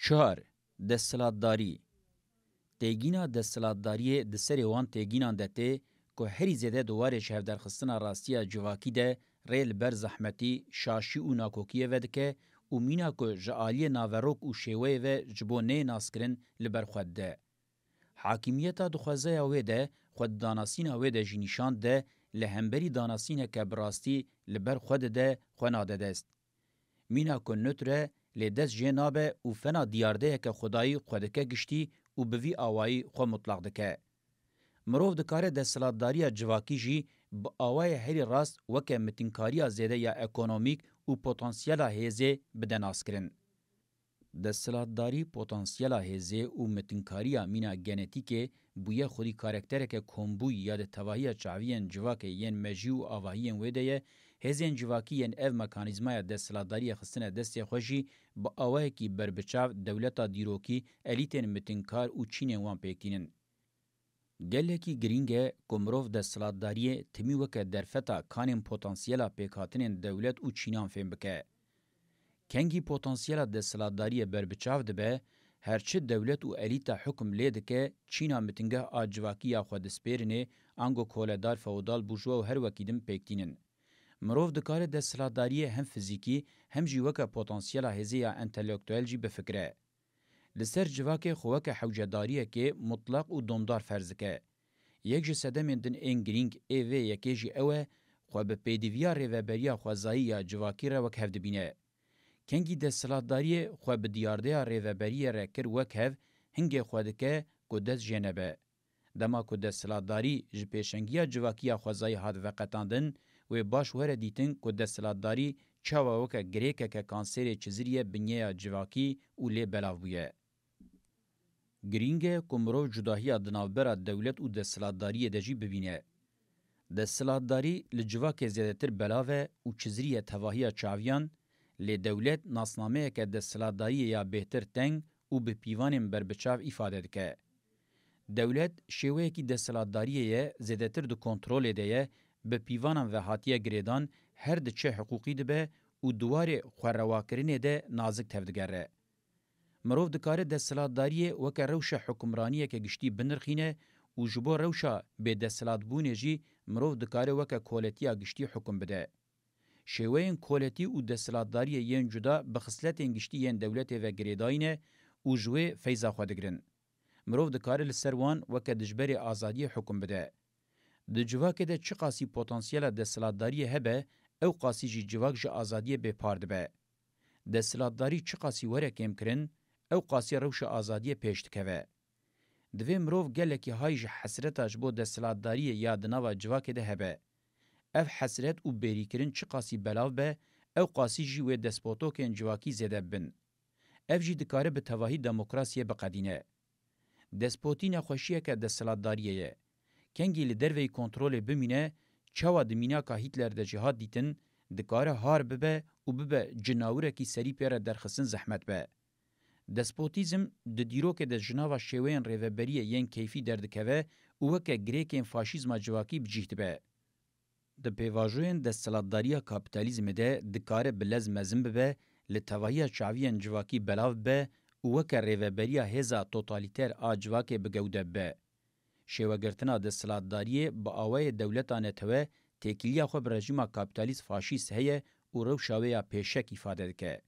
4. دستلاتداری تیگینا دستلاتداری دسری وان تیگینان دته که هری زده دواره شهردرخستنا راستیا جواکی ده ریل بر زحمتی شاشی و ناکوکیه ودکه و مینا که جعالی ناوروک و شیوه و جبونه ناسکرن لبر خود ده. حاکمیتا دخوازه اوه ده خود داناسین اوه ده جنیشان ده لهمبری داناسین که براستی لبر خود ده خوناده دست. مینا که نتره لدست جنابه و فنا دیارده که خدایی خودکه گشتی و بوی آوائی خو مطلق دکه. مروف دکاره دستلاتداری جواکی جی با آوائی هری راست وکه متنکاری زیده یا اکونومیک و پوتانسیلا هیزه بدن آسکرن. دستلاتداری پوتانسیلا هیزه و متنکاری مینا گنتیکه بویه خودی کارکتره که کمبوی یا ده تواهی چاوین جواکی ین مجی و آواهین ویده هزین جواکی ین اف مکانیزمای دستلاتداری خستنه دستی خوشی با آواهی که بربچاو دولتا دیروکی الیتین متنکار و چین وان پیکتینن. گلکی گرینگه کمروف دستلاتداری تمی وکه درفتا کانین پوتانسیلا پیکاتنین دولت و چینان فهم بکه. کنگی پوتانسیلا دستلاتداری بربچاو دبه هرچه دولت و الیتا حکم لیده که چینا متنگه آجواکی یا خود سپیرنه انگو کولدار فودال بورژوا و هر وکیدم پیکتینن. مروف دکاره دستلاتداری هم فیزیکی هم جیوکه پوتانسیلا هزی یا انتلیکتویل جی بفکره. لسر جواک خوک حوجداریه که مطلق و دومدار فرض که یک جسده من دن انگرینگ ایوه یکی جی اوه خو به پیدیویا ریوبریا خوازایی یا جواکی را وک هفت بینه. کنگی دستلاتداری خو به دیارده ریوبریا را کر وک هف هنگ خودکه کدس جنبه. دما که دستلاتداری جپیشنگیا جواکیا خوازایی هاد وقتاندن و باش وره دیتن که دستلاتداری چاوا وک گریکه که کانسر چزریه بنیه جواکی و لی بلاو بویه. گرینگه کمرو جداهی دناوبر دولت و دستلاتداری دجی ببینه. دستلاتداری لجواک زیادتر بلاوه و چزریه تواهی چاویان لی دولت ناسنامه که دستلاتداری یا بهتر تنگ و به پیوان بربچاو ifade دکه. دولت شیوه کی دستلاتداری زیادتر دو کنترول دیه به پیوانان و حاتیه گریدان هر د چه حقوقی ده و دواره خورواکرینه ده نازک تفدگره. مروف دکاره دستلاتداری وکه روش حکمرانیه که گشتی بنرخینه و جبو روشا به دستلات بونه جی مروف دکاره وکه کولتیا گشتی حکم بده. شوین کولتی و دستلاتداری ین جدا بخصلت گشتی ین دولت و گریداینه و جوه فیضا خودگرن. مروف دکاره لسروان وکه دجبر آزادی حکم بده. د جواک ده چه قاسی پوتانسیل دستلاتداری هبه او قاسی جی جواک جه آزادی به پارد به. دستلاتداری چه قاسی وره کم کرن او قاسی روش آزادی پیشت که. دوی مروف گلکی های جه حسرتاش بو دستلاتداری یا دناوا جواک ده هبه. اف حسرت و بری کرن چه قاسی بلاو به او قاسی جی و دسپوتو که جواکی زده بن. اف جی دکاره به تواهی دموکراسی بقدینه. دسپوتی نخوشیه که دستلاتداریه. کنگی لدروی کنترول بمینه چاوا دمینا که هیتلر ده جهاد دیتن دکاره هار ببه و ببه جناوره کی سری پیره درخصن زحمت به. دسپوتیزم د دیروک د جناوا شوین ریوبری ین کیفی دردکوه او وکه گریکین فاشیزما جواکی بجیت به. د پیواژوین دستلاتداری کاپیتالیزم ده دکاره بلز مزم به لتوایی چاوین جواکی بلاو به او وکه ریوبری هزا توتالیتر آجواکی بگوده به. شیوگرتنا دستلاتداری با آوای دولتانه توه تکیلیا خو رژیم کاپیتالیست فاشیست هه او رو شاویا پیشک ifade که